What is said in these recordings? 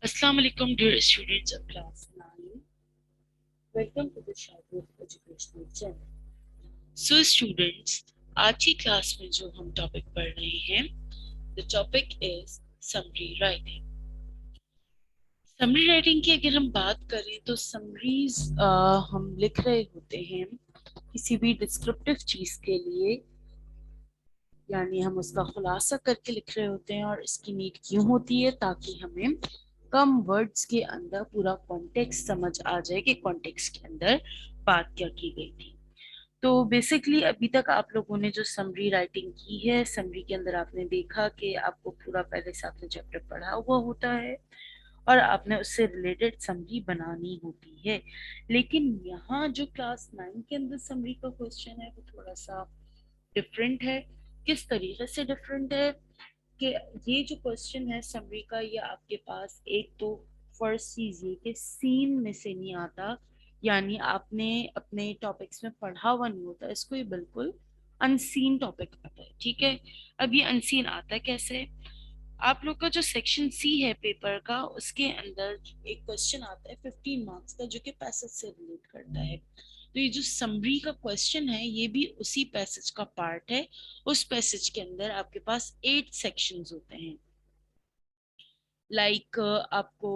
Assalamu alaikum dear students of class 9. Welcome to the Shadow's Educational Channel. So students, आज की class में जो हम टॉपिक पढ़ रहे हैं, the topic is summary writing. Summary writing की अगर हम बात करें तो summaries हम लिख रहे होते हैं किसी भी descriptive चीज के लिए, यानी हम उसका खुलासा करके लिख रहे होते हैं और इसकी नीड क्यों होती है ताकि हमें कम वर्ड्स के अंदर पूरा कॉन्टेक्स्ट समझ आ जाए कि कॉन्टेक्स्ट के अंदर बात क्या की गई थी। तो बेसिकली अभी तक आप लोगों ने जो समरी राइटिंग की है, समरी के अंदर आपने देखा कि आपको पूरा पहले से आपने चैप्टर पढ़ा हुआ होता है और आपने उससे रिलेटेड समरी बनानी होती है। लेकिन यहाँ जो क्लास 9 के अंदर समरी का क्वेश्चन है वो थोड़ा सा डिफरेंट है। किस तरीके से डिफरेंट है कि ये जो क्वेश्चन है समरी का, ये आपके पास एक तो फर्स्ट चीज ये कि सीन में से नहीं आता, यानी आपने अपने टॉपिक्स में पढ़ा हुआ नहीं होता, इसको ये बिल्कुल अनसीन टॉपिक आता है। ठीक है, अब ये अनसीन आता है कैसे? आप लोग का जो सेक्शन सी है पेपर का, उसके अंदर एक क्वेश्चन आता है 15 मार्क्स का जो कि पैसेज से रिलेट करता है। तो ये जो समरी का क्वेश्चन है ये भी उसी पैसेज का पार्ट है। उस पैसेज के अंदर आपके पास 8 सेक्शंस होते हैं। आपको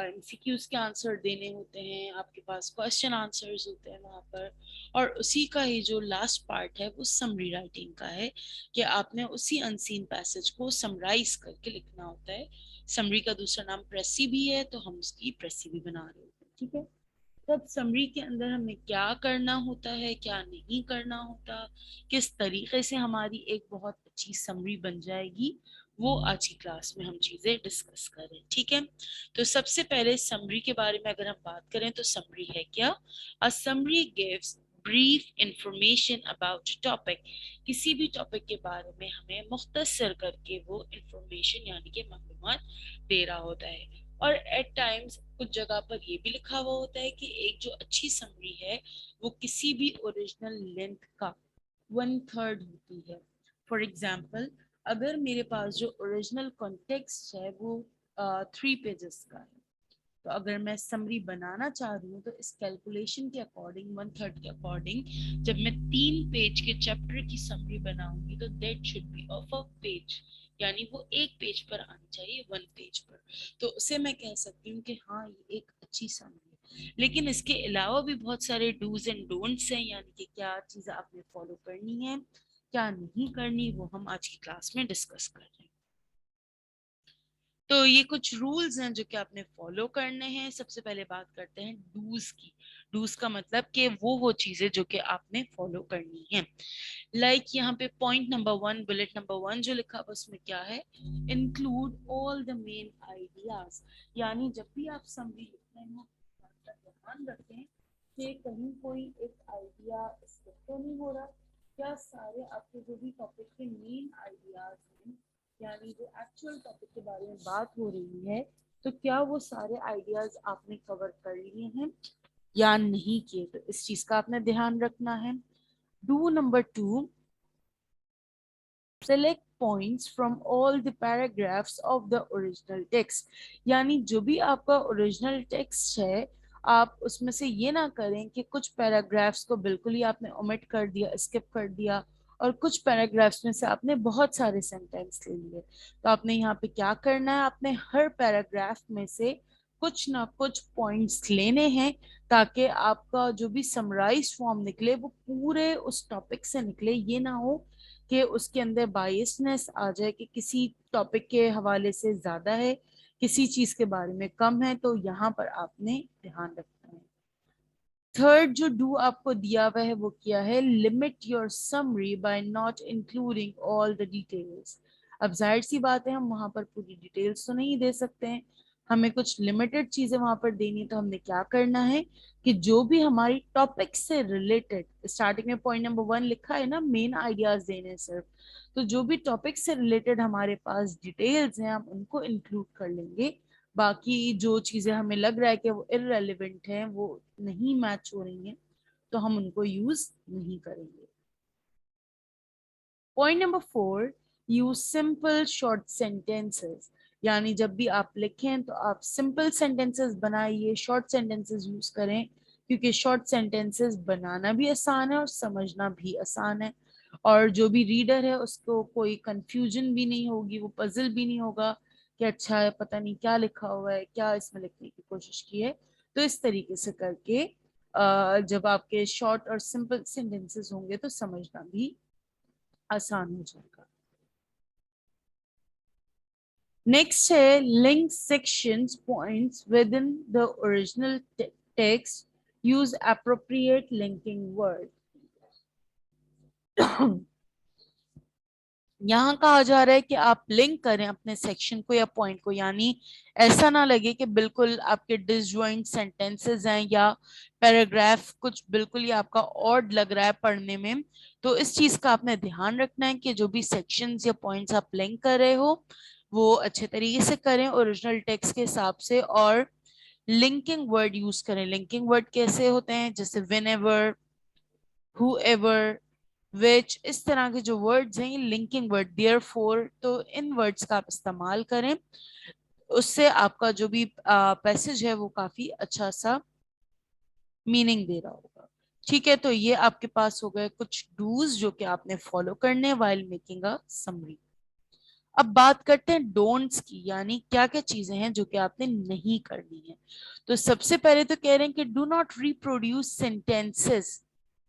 एमसीक्यूज के आंसर देने होते हैं, आपके पास क्वेश्चन आंसर्स होते हैं वहां पर, और उसी का ही जो लास्ट पार्ट है वो समरी राइटिंग का है कि आपने उसी अनसीन पैसेज को समराइज करके लिखना होता है। समरी का दूसरा नाम प्रेसी भी है, तो हम उसकी प्रेसी भी बना रहे होते हैं। ठीक है, तब समरी के अंदर हमें क्या करना होता है, क्या नहीं करना होता, किस तरीके से हमारी एक बहुत अच्छी समरी बन जाएगी, वो आज की क्लास में हम चीजें डिस्कस करें। ठीक है, तो सबसे पहले समरी के बारे में अगर हम बात करें तो समरी है क्या? A summary gives brief information about topic. किसी भी टॉपिक के बारे में हमें मुख्तसर करके वो इंफॉर्मेशन यानी कि मालूमात दे रहा होता है। और एट टाइम्स कुछ जगह पर ये भी लिखा हुआ होता है कि एक जो अच्छी समरी है वो किसी भी ओरिजिनल लेंथ का 1/3 होती है। फॉर एग्जाम्पल, अगर मेरे पास जो ओरिजिनल कॉन्टेक्स्ट है वो 3 पेजेस का है, तो अगर मैं समरी बनाना चाह रही हूँ तो इस कैलकुलेशन के अकॉर्डिंग 1/3 के अकॉर्डिंग जब मैं 3 पेज के चैप्टर की समरी बनाऊंगी तो that should be of a page, यानी वो एक पेज पर आनी चाहिए, 1 पेज पर। तो उसे मैं कह सकती हूँ कि हाँ ये एक अच्छी समरी है। लेकिन इसके अलावा भी बहुत सारे डूज एंड डोंट्स हैं, यानी कि क्या चीजें आपने फॉलो करनी है क्या नहीं करनी, वो हम आज की क्लास में डिस्कस कर रहे हैं। तो ये कुछ रूल्स हैं जो कि आपने फॉलो करने हैं। सबसे पहले बात करते हैं डूज की। डूज का मतलब कि वो चीजें जो कि आपने फॉलो करनी है। यहाँ पे पॉइंट नंबर 1, बुलेट नंबर 1 जो लिखा है उसमें क्या है? Include all the main ideas. यानी जब भी आप समरी लिखते हैं तो ध्यान रखें कि कहीं कोई एक आइडिया स्किप तो नहीं हो रहा। क्या सारे आपके जो भी टॉपिक के मेन आइडियाज हैं, यानी जो एक्चुअल टॉपिक के बारे में बात हो रही है, तो क्या वो सारे आइडियाज आपने कवर कर लिए हैं या नहीं किए, तो इस चीज का आपने ध्यान रखना है। Do number 2, select points from all the paragraphs of the original text। यानी जो भी आपका ओरिजिनल टेक्स्ट है, आप उसमें से ये ना करें कि कुछ पैराग्राफ्स को बिल्कुल ही आपने ओमिट कर दिया, स्किप कर दिया, और कुछ पैराग्राफ्स में से आपने बहुत सारे सेंटेंस ले लिए। तो आपने यहाँ पे क्या करना है, आपने हर पैराग्राफ में से कुछ ना कुछ पॉइंट्स लेने हैं ताकि आपका जो भी समराइज फॉर्म निकले वो पूरे उस टॉपिक से निकले। ये ना हो कि उसके अंदर बायसनेस आ जाए कि किसी टॉपिक के हवाले से ज्यादा है, किसी चीज के बारे में कम है, तो यहाँ पर आपने ध्यान रखना है। थर्ड जो डू आपको दिया हुआ है वो क्या है? Limit your summary by not including all the details. अब जाहिर सी बात है हम वहां पर पूरी डिटेल्स तो नहीं दे सकते हैं, हमें कुछ लिमिटेड चीजें वहां पर देनी है। तो हमने क्या करना है कि जो भी हमारी टॉपिक से रिलेटेड, स्टार्टिंग में पॉइंट नंबर 1 लिखा है ना, मेन आइडियाज देने हैं सिर्फ, तो जो भी टॉपिक से रिलेटेड हमारे पास डिटेल्स हैं हम उनको इंक्लूड कर लेंगे। बाकी जो चीजें हमें लग रहा है कि वो इररेलेवेंट हैं, वो नहीं मैच हो रही हैं, तो हम उनको यूज नहीं करेंगे। Point number 4, use simple short sentences. यानी जब भी आप लिखें तो आप सिंपल सेंटेंसेस बनाइए, शॉर्ट सेंटेंसेस यूज करें, क्योंकि शॉर्ट सेंटेंसेस बनाना भी आसान है और समझना भी आसान है, और जो भी रीडर है उसको कोई कंफ्यूजन भी नहीं होगी, वो पजल भी नहीं होगा कि अच्छा है पता नहीं क्या लिखा हुआ है, क्या इसमें लिखने की कोशिश की है। तो इस तरीके से करके जब आपके शॉर्ट और सिंपल सेंटेंसेस होंगे तो समझना भी आसान हो जाएगा। नेक्स्ट है link sections points with in the original text, use appropriate linking word. यहाँ कहा जा रहा है कि आप लिंक करें अपने सेक्शन को या पॉइंट को, यानी ऐसा ना लगे कि बिल्कुल आपके डिसजॉइंट सेंटेंसेस हैं या पैराग्राफ कुछ बिल्कुल ही आपका ऑड लग रहा है पढ़ने में। तो इस चीज का आपने ध्यान रखना है कि जो भी सेक्शंस या पॉइंट्स आप लिंक कर रहे हो वो अच्छे तरीके से करें ओरिजिनल टेक्स्ट के हिसाब से, और लिंकिंग वर्ड यूज करें। लिंकिंग वर्ड कैसे होते हैं, जैसे व्हेनेवर, whoever, which, इस तरह के जो वर्ड्स हैं ये लिंकिंग वर्ड, therefore, तो इन वर्ड्स का आप इस्तेमाल करें, उससे आपका जो भी पैसेज है वो काफी अच्छा सा मीनिंग दे रहा होगा। ठीक है, तो ये आपके पास हो गए कुछ डूज जो कि आपने फॉलो करने वाइल मेकिंग अ समरी। अब बात करते हैं डोंट्स की, यानी क्या क्या चीजें हैं जो कि आपने नहीं करनी है। तो सबसे पहले तो कह रहे हैं कि डू नॉट रिप्रोड्यूस सेंटेंसेस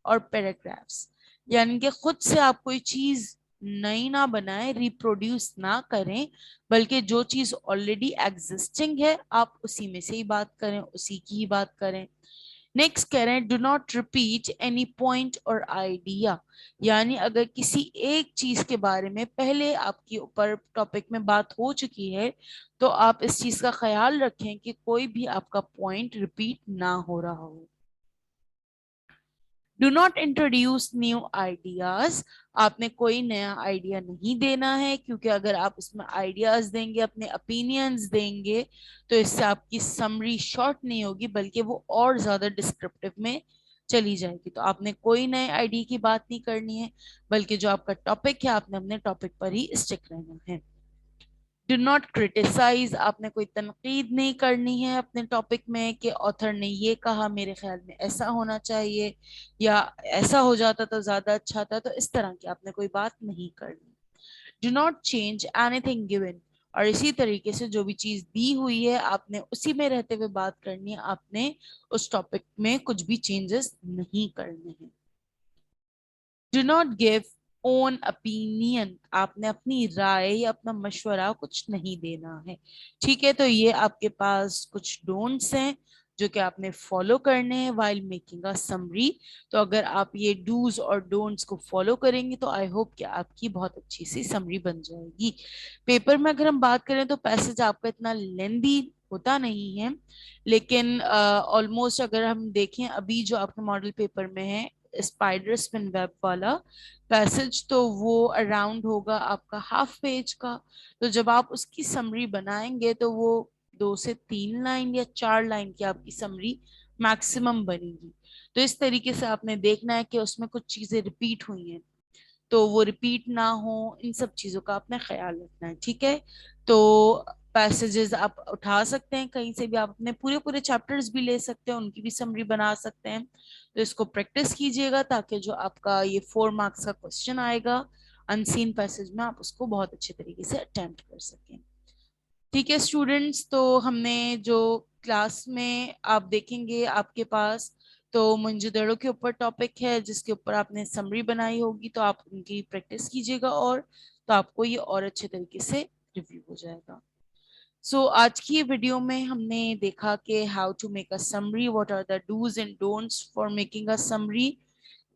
और पैराग्राफ्स, यानी कि खुद से आप कोई चीज नई ना बनाएं, रिप्रोड्यूस ना करें, बल्कि जो चीज ऑलरेडी एग्जिस्टिंग है आप उसी में से ही बात करें, उसी की ही बात करें। नेक्स्ट कह रहे हैं do not repeat any point और आइडिया, यानी अगर किसी एक चीज के बारे में पहले आपकी ऊपर टॉपिक में बात हो चुकी है तो आप इस चीज का ख्याल रखें कि कोई भी आपका पॉइंट रिपीट ना हो रहा हो। Do not introduce new ideas, आपने कोई नया आइडिया नहीं देना है, क्योंकि अगर आप इसमें आइडियाज देंगे, अपने ओपिनियंस देंगे, तो इससे आपकी समरी शॉर्ट नहीं होगी बल्कि वो और ज्यादा डिस्क्रिप्टिव में चली जाएगी। तो आपने कोई नए आइडिया की बात नहीं करनी है, बल्कि जो आपका टॉपिक है आपने अपने टॉपिक पर ही स्टिक रहना है। डू नॉट क्रिटिसाइज, आपने कोई तनकीद नहीं करनी है अपने टॉपिक में कि ऑथर ने ये कहा, मेरे ख्याल में ऐसा होना चाहिए या ऐसा हो जाता तो ज्यादा अच्छा था, तो इस तरह की आपने कोई बात नहीं करनी। Do not change anything given, और इसी तरीके से जो भी चीज दी हुई है आपने उसी में रहते हुए बात करनी है, आपने उस टॉपिक में कुछ भी चेंजेस नहीं करने हैं। Do not give own opinion, आपने अपनी राय या अपना मशवरा कुछ नहीं देना है। ठीक है, तो ये आपके पास कुछ डोंट्स हैं जो कि आपने फॉलो करने हैं वाइल मेकिंग अ समरी। तो अगर आप ये डूज और डोंट्स को फॉलो करेंगे तो आई होप कि आपकी बहुत अच्छी सी समरी बन जाएगी। पेपर में अगर हम बात करें तो पैसेज आपका इतना लेंदी होता नहीं है, लेकिन ऑलमोस्ट अगर हम देखें अभी जो आपके मॉडल पेपर में है स्पाइडर स्पिन वेब वाला पैसेज, तो वो अराउंड होगा आपका हाफ पेज का। तो जब आप उसकी समरी बनाएंगे तो वो 2 से 3 लाइन या 4 लाइन की आपकी समरी मैक्सिमम बनेगी। तो इस तरीके से आपने देखना है कि उसमें कुछ चीजें रिपीट हुई हैं तो वो रिपीट ना हो, इन सब चीजों का आपने ख्याल रखना है। ठीक है, तो पैसेजेस आप उठा सकते हैं कहीं से भी, आप अपने पूरे पूरे चैप्टर्स भी ले सकते हैं, उनकी भी समरी बना सकते हैं। तो इसको प्रैक्टिस कीजिएगा ताकि जो आपका ये 4 मार्क्स का क्वेश्चन आएगा अनसीन पैसेज में आप उसको बहुत अच्छे तरीके से अटेम्प्ट कर सकें। ठीक है स्टूडेंट्स, तो हमने जो क्लास में आप देखेंगे आपके पास तो मुंजदड़ों के ऊपर टॉपिक है जिसके ऊपर आपने समरी बनाई होगी, तो आप उनकी प्रैक्टिस कीजिएगा और तो आपको ये और अच्छे तरीके से रिव्यू हो जाएगा। सो आज की ये वीडियो में हमने देखा कि how to make a summary, what are the dos and don'ts for making a summary.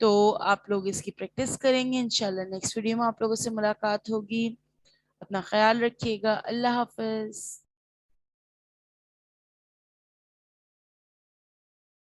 तो आप लोग इसकी प्रैक्टिस करेंगे, इंशाल्लाह नेक्स्ट वीडियो में आप लोगों से मुलाकात होगी। अपना ख्याल रखिएगा, अल्लाह हाफिज।